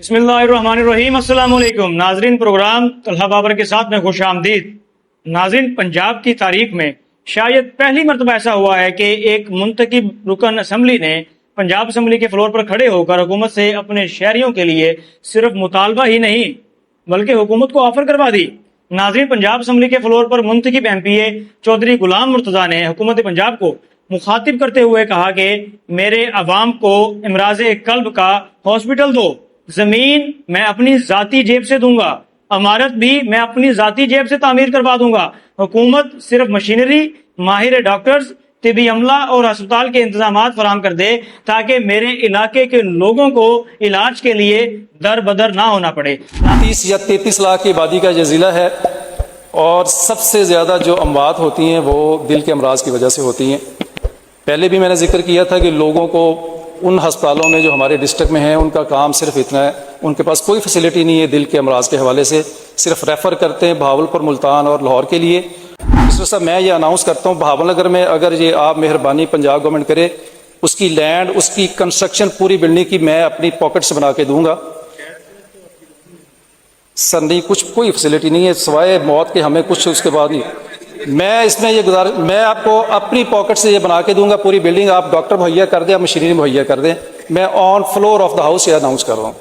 बिस्मिल्लाहिर्रहमानिर्रहीम। अस्सलाम वालेकुम नाजरीन, प्रोग्राम तलहा बाबर के साथ में खुश आमदीद। नाजरीन, पंजाब की तारीख में शायद पहली मरतबा ऐसा हुआ है कि एक मुंतखब रुकन असम्बली ने पंजाब असम्बली के फ्लोर पर खड़े होकर हुकूमत से अपने शहरियों के लिए सिर्फ मुतालबा ही नहीं बल्कि हुकूमत को ऑफर करवा दी। नाजरीन, पंजाब असम्बली के फ्लोर पर मुंतखब MPA चौधरी गुलाम मुर्तजा ने हुकूमत पंजाब को मुखातिब करते हुए कहा कि मेरे अवाम को इमराज कल्ब का हॉस्पिटल दो, जमीन मैं अपनी जाती जेब से दूंगा, इमारत भी मैं अपनी जाती जेब से तामीर करवा दूंगा। हुकूमत सिर्फ मशीनरी, माहिर डॉक्टर्स, तिबी अमला और अस्पताल के इंतजाम फराम कर दे ताकि मेरे इलाके के लोगों को इलाज के लिए दर बदर ना होना पड़े। 30 या 33 लाख की आबादी का ये ज़िला है और सबसे ज़्यादा जो अमवात होती हैं वो दिल के अमराज की वजह से होती हैं। पहले भी मैंने जिक्र किया था कि लोगों को उन हस्पतालों में जो हमारे डिस्ट्रिक्ट में हैं उनका काम सिर्फ इतना है, उनके पास कोई फैसिलिटी नहीं है दिल के अमराज के हवाले से, सिर्फ रेफ़र करते हैं बहावलपुर, मुल्तान और लाहौर के लिए। मिनिस्टर साहब, मैं ये अनाउंस करता हूँ बहावलनगर में अगर ये आप मेहरबानी पंजाब गवर्नमेंट करे, उसकी लैंड, उसकी कंस्ट्रक्शन पूरी बिल्डिंग की मैं अपनी पॉकेट से बना के दूंगा। सर नहीं, कुछ कोई फैसिलिटी नहीं है सिवाय मौत के, हमें कुछ उसके बाद नहीं। मैं इसमें ये मैं आपको अपनी पॉकेट से ये बना के दूंगा पूरी बिल्डिंग। आप डॉक्टर मुहैया कर दें, आप मशीनरी मुहैया कर दें। मैं on floor of the house ये अनाउंस कर रहा हूँ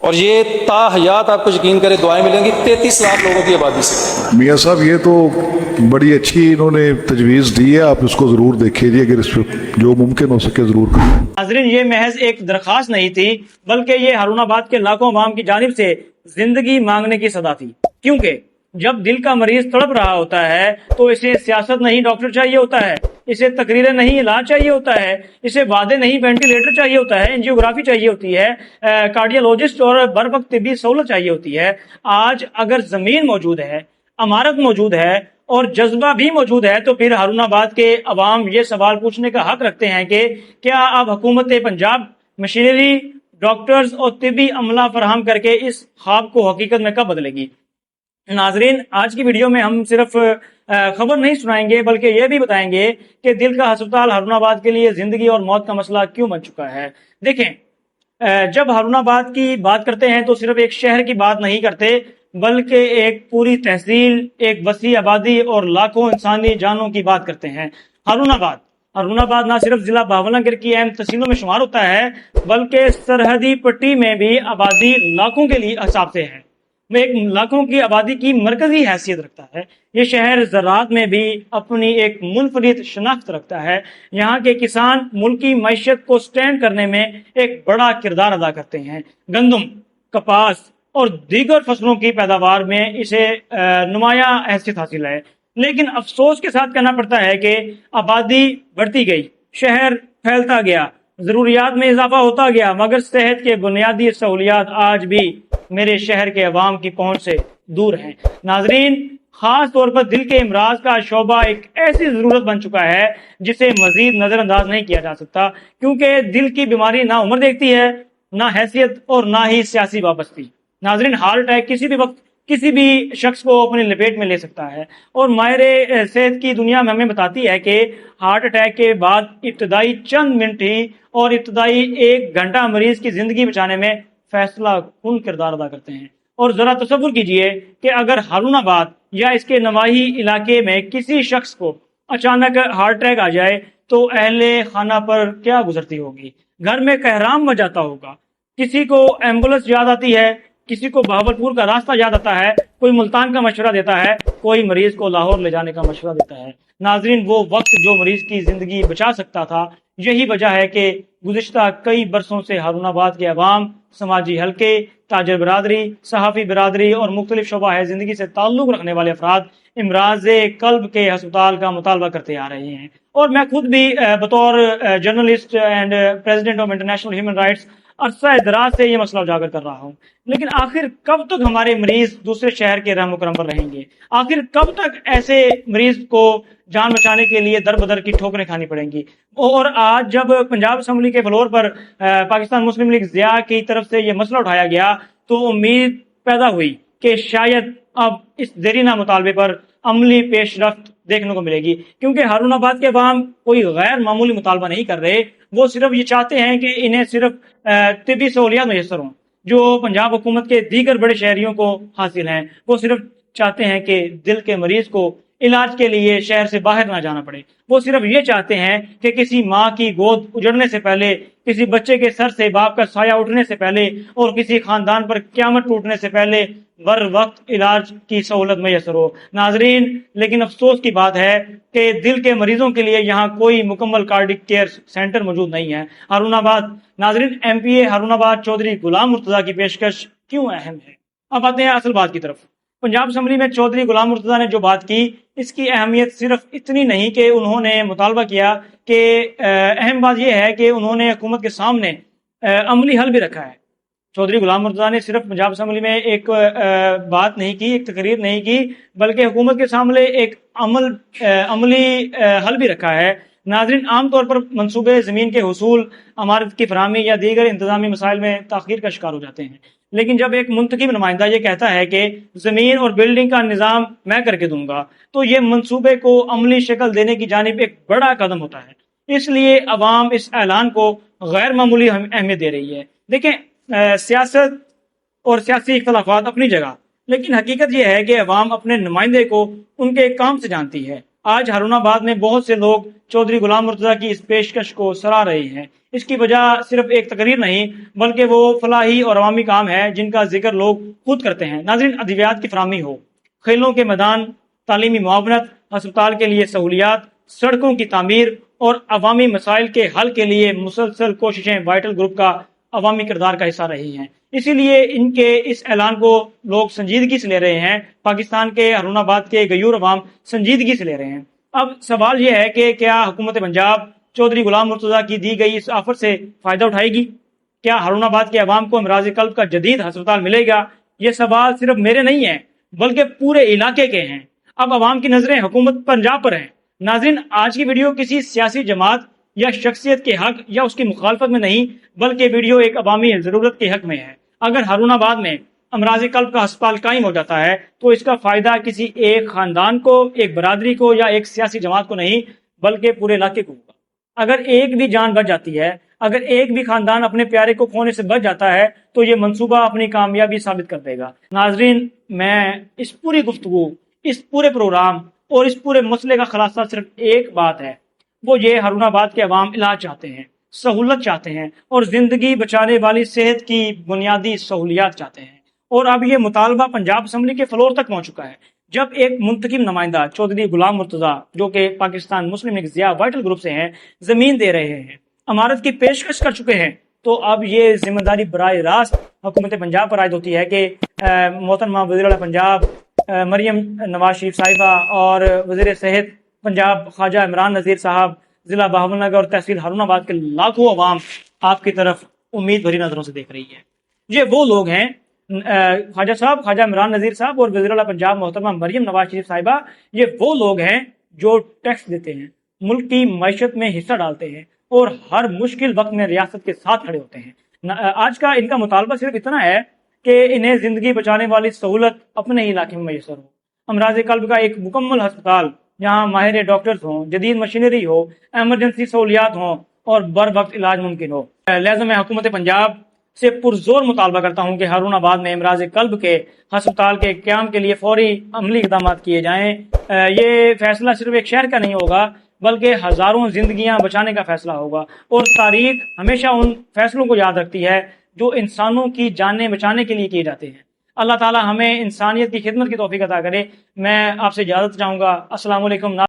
और ये ताहयात आपको यकीन करें दुआएं मिलेंगी 33 लाख लोगों की आबादी से। मियाँ साहब, ये तो बड़ी अच्छी इन्होंने तजवीज़ दी है, आप इसको ज़रूर देखिए, अगर इस पर जो मुमकिन हो सके ज़रूर करें। नाजरीन, ये महज एक दरख्वास्त नहीं थी बल्कि ये हारूनाबाद के लाखों अवाम की जानिब से जिंदगी मांगने की सदा थी। क्योंकि जब दिल का मरीज तड़प रहा होता है तो इसे सियासत नहीं डॉक्टर चाहिए होता है, इसे तकरीरें नहीं इलाज चाहिए होता है, इसे वादे नहीं वेंटिलेटर चाहिए होता है, एंजियोग्राफी चाहिए होती है, कार्डियोलॉजिस्ट और बर वक्त तिब्बी सहूलत चाहिए होती है। आज अगर जमीन मौजूद है, इमारत मौजूद है और जज्बा भी मौजूद है तो फिर हारूनाबाद के अवाम ये सवाल पूछने का हक रखते हैं कि क्या अब हुकूमत पंजाब मशीनरी, डॉक्टर्स और तिब्बी अमला फराहम करके इस ख्वाब को हकीकत में कब बदलेगी। नाजरीन, आज की वीडियो में हम सिर्फ खबर नहीं सुनाएंगे बल्कि ये भी बताएंगे कि दिल का अस्पताल हारूनाबाद के लिए जिंदगी और मौत का मसला क्यों बन चुका है। देखें, जब हारूनाबाद की बात करते हैं तो सिर्फ एक शहर की बात नहीं करते बल्कि एक पूरी तहसील, एक वसी आबादी और लाखों इंसानी जानों की बात करते हैं। हारूनाबाद ना सिर्फ जिला बहावलनगर की अहम तहसीलों में शुमार होता है बल्कि सरहदी पट्टी में भी आबादी लाखों के लिए हिसाब से है। में एक लाखों की आबादी की मरकजी हैसियत रखता है। ये शहर ज़राअत में भी अपनी एक मुनफरिद शनाख्त रखता है। यहाँ के किसान मुल्क की मैशत को स्टैंड करने में एक बड़ा किरदार अदा करते हैं। गंदम, कपास और दीगर फसलों की पैदावार में इसे नुमाया हैसियत हासिल है। लेकिन अफसोस के साथ कहना पड़ता है कि आबादी बढ़ती गई, शहर फैलता गया, जरूरियात में इजाफा होता गया, मगर सेहत के बुनियादी सहूलियात आज भी मेरे शहर के अवाम की पहुंच से दूर हैं। नाजरीन, खास तौर पर दिल के इमराज का शोबा एक ऐसी जरूरत बन चुका है जिसे मजीद नजरअंदाज नहीं किया जा सकता, क्योंकि दिल की बीमारी ना उम्र देखती है, ना हैसियत और ना ही सियासी वाबस्ती। नाजरीन, हार्ट अटैक किसी भी वक्त किसी भी शख्स को अपनी लपेट में ले सकता है और माहिर सेहत की दुनिया में हमें बताती है कि हार्ट अटैक के बाद इब्तदाई चंद मिनट ही और इब्तदाई 1 घंटा मरीज की जिंदगी बचाने में फैसला कुन किरदार अदा करते हैं। और जरा तसव्वुर कीजिए कि अगर हारूनाबाद या इसके नवाही इलाके में किसी शख्स को अचानक हार्ट अटैक आ जाए तो अहले खाना पर क्या गुजरती होगी। घर में कहराम मच जाता होगा। किसी को एम्बुलेंस याद आती है, किसी को बहावलपुर का रास्ता याद आता है, कोई मुल्तान का मशवरा देता है, कोई मरीज को लाहौर ले जाने का मशवरा देता है। नाजरीन, वो वक्त जो मरीज की जिंदगी बचा सकता था, यही वजह है कि गुज़िश्ता कई बरसों से हारूनाबाद के अवाम, समाजी हल्के, ताजर बिरादरी, सहाफ़ी बिरादरी और मुख्तलिफ शोबा है जिंदगी से ताल्लुक रखने वाले अफराद इमराज कल्ब के अस्पताल का मुतालबा करते आ रहे हैं। और मैं खुद भी बतौर journalist and president of international human rights अरसा दराज से ये मसला उजागर कर रहा हूँ। लेकिन आखिर कब तक हमारे मरीज दूसरे शहर के रहम करम पर रहेंगे? आखिर कब तक ऐसे मरीज को जान बचाने के लिए दर बदर की ठोकरें खानी पड़ेंगी? और आज जब पंजाब असम्बली के फ्लोर पर पाकिस्तान मुस्लिम लीग ज़िया की तरफ से ये मसला उठाया गया तो उम्मीद पैदा हुई कि शायद अब इस देरीना मुतालबे पर अमली पेशरफ्त देखने को मिलेगी, क्योंकि हारूनाबाद के अवाम कोई गैर मामूली मुतालबा नहीं कर रहे। वो सिर्फ ये चाहते हैं कि इन्हें सिर्फ तिब्बी सहूलियात मैसर हों, جو पंजाब हुकूमत के दीगर बड़े शहरियों को हासिल हैं, वो सिर्फ चाहते हैं कि दिल के मरीज को इलाज के लिए शहर से बाहर ना जाना पड़े। वो सिर्फ ये चाहते हैं कि किसी माँ की गोद उजड़ने से पहले, किसी बच्चे के सर से बाप का साया उठने से पहले और किसी खानदान पर क्यामत टूटने से पहले बर वक्त इलाज की सहूलत मैसर हो। नाजरीन, लेकिन अफसोस की बात है कि दिल के मरीजों के लिए यहाँ कोई मुकम्मल कार्डिक केयर सेंटर मौजूद नहीं है। हारूनाबाद नाजरीन, MPA हारूनाबाद चौधरी गुलाम मुर्तजा की पेशकश क्यों अहम है? अब आते हैं असल बात की तरफ। पंजाब असम्बली में चौधरी गुलाम मुर्तजा ने जो बात की, इसकी अहमियत सिर्फ इतनी नहीं कि उन्होंने मुतालबा किया कि अहम बात यह है कि उन्होंने हुकूमत के सामने अमली हल भी रखा है। चौधरी गुलाम मुर्तजा ने सिर्फ पंजाब असम्बली में एक बात नहीं की, एक तकरीर नहीं की, बल्कि हुकूमत के सामने एक अमली हल भी रखा है। नाजरीन, आमतौर पर मनसूबे ज़मीन के हुसूल, अमारत की फरहमी या दीगर इंतजामी मसाइल में ताख़ीर का शिकार हो जाते हैं, लेकिन जब एक मुंतखब नुमाइंदा ये कहता है कि ज़मीन और बिल्डिंग का निज़ाम मैं करके दूंगा, तो ये मनसूबे को अमली शक्ल देने की जानिब एक बड़ा कदम होता है। इसलिए अवाम इस ऐलान को गैर मामूली अहमियत दे रही है। देखें, सियासत और सियासी इख्तलाफात अपनी जगह, लेकिन हकीकत यह है कि अवाम अपने नुमाइंदे को उनके काम से जानती है। आज हारूनाबाद में बहुत से लोग चौधरी गुलाम मुर्तजा की इस पेशकश को सराह रहे हैं। इसकी वजह सिर्फ एक तकरीर नहीं, बल्कि वो फलाही और अवामी काम है जिनका जिक्र लोग खुद करते हैं। नाज़रीन, अद्वियात की फराहमी हो, खेलों के मैदान, तालीमी मुआवनत, अस्पताल के लिए सहूलियात, सड़कों की तामीर और अवामी मसाइल के हल के लिए मुसलसल कोशिशें वाइटल ग्रुप का अवामी किरदार का हिस्सा रही हैं। इसीलिए इनके इस ऐलान को लोग संजीदगी से ले रहे हैं। पाकिस्तान के हारूनाबाद के गयूर अवाम संजीदगी से ले रहे हैं। अब सवाल यह है कि क्या हुकूमत पंजाब चौधरी गुलाम मुर्तजा की दी गई इस ऑफर से फायदा उठाएगी? क्या हारूनाबाद के अवाम को अमराज कल्ब का जदीद अस्पताल मिलेगा? ये सवाल सिर्फ मेरे नहीं है, बल्कि पूरे इलाके के हैं। अब अवाम की नजरें हुकूमत पंजाब पर हैं। नाज़रीन, आज की वीडियो किसी सियासी जमात या शख्सियत के हक या उसकी मुखालफत में नहीं, बल्कि वीडियो एक अवामी जरूरत के हक में है। अगर हारूनाबाद में अमराज कल्ब का अस्पताल कायम हो जाता है, तो इसका फायदा किसी एक खानदान को, एक बरादरी को या एक सियासी जमात को नहीं, बल्कि पूरे इलाके को होगा। अगर एक भी जान बच जाती है, अगर एक भी खानदान अपने प्यारे को खोने से बच जाता है, तो ये मंसूबा अपनी कामयाबी साबित कर देगा। नाजरीन, मैं इस पूरी गुफ्तगू, इस पूरे प्रोग्राम और इस पूरे मसले का खुलासा सिर्फ एक बात है, वो ये हारूनाबाद के अवाम इलाज चाहते हैं, सहूलत चाहते हैं और जिंदगी बचाने वाली सेहत की बुनियादी सहूलियात चाहते हैं। और अब ये मुतालबा पंजाब असम्बली के फ्लोर तक पहुंच चुका है, जब एक मुंतखब नुमाइंदा चौधरी गुलाम मुर्तजा, जो कि पाकिस्तान मुस्लिम लीग ज़िया वाइटल ग्रुप से हैं, जमीन दे रहे हैं, अमारत की पेशकश कर चुके हैं, तो अब ये जिम्मेदारी बराह रास्त हुकूमत पंजाब पर आयद होती है कि मोहतरमा वज़ीर आला पंजाब मरियम नवाज शरीफ साहिबा और वज़ीर सेहत पंजाब ख्वाजा इमरान नज़ीर साहब, जिला बहावलनगर और तहसील हारूनाबाद के लाखों अवाम आपकी तरफ उम्मीद भरी नजरों से देख रही है। ये वो लोग हैं, ख्वाजा साहब, ख्वाजा इमरान नज़ीर साहब और वज़ीर आला पंजाब मोहतरमा मरियम नवाज शरीफ साहिबा, ये वो लोग हैं जो टैक्स देते हैं, मुल्क की मैशत में हिस्सा डालते हैं और हर मुश्किल वक्त में रियासत के साथ खड़े होते हैं। आज का इनका मुतालबा सिर्फ इतना है कि इन्हें जिंदगी बचाने वाली सहूलत अपने ही इलाके में मैसर हो। अमराज कल्ब का एक मुकम्मल अस्पताल, जहाँ माहिर डॉक्टर्स हों, जदीद मशीनरी हो, एमरजेंसी सहूलियात हों और बर वक्त इलाज मुमकिन हो। लिहाजा मैं हुकूमत पंजाब से पुरजोर मुतालबा करता हूँ कि हारूनाबाद में इमराज कल्ब के अस्पताल के क़याम के लिए फौरी अमली इक़दाम किए जाएँ। ये फैसला सिर्फ एक शहर का नहीं होगा, बल्कि हज़ारों जिंदगियां बचाने का फैसला होगा। और तारीख हमेशा उन फैसलों को याद रखती है जो इंसानों की जानें बचाने के लिए किए जाते हैं। अल्लाह ताला हमें इंसानियत की खिदमत की तौफीक अता करे। मैं आपसे इजाज़त चाहूँगा। अस्सलाम वालेकुम।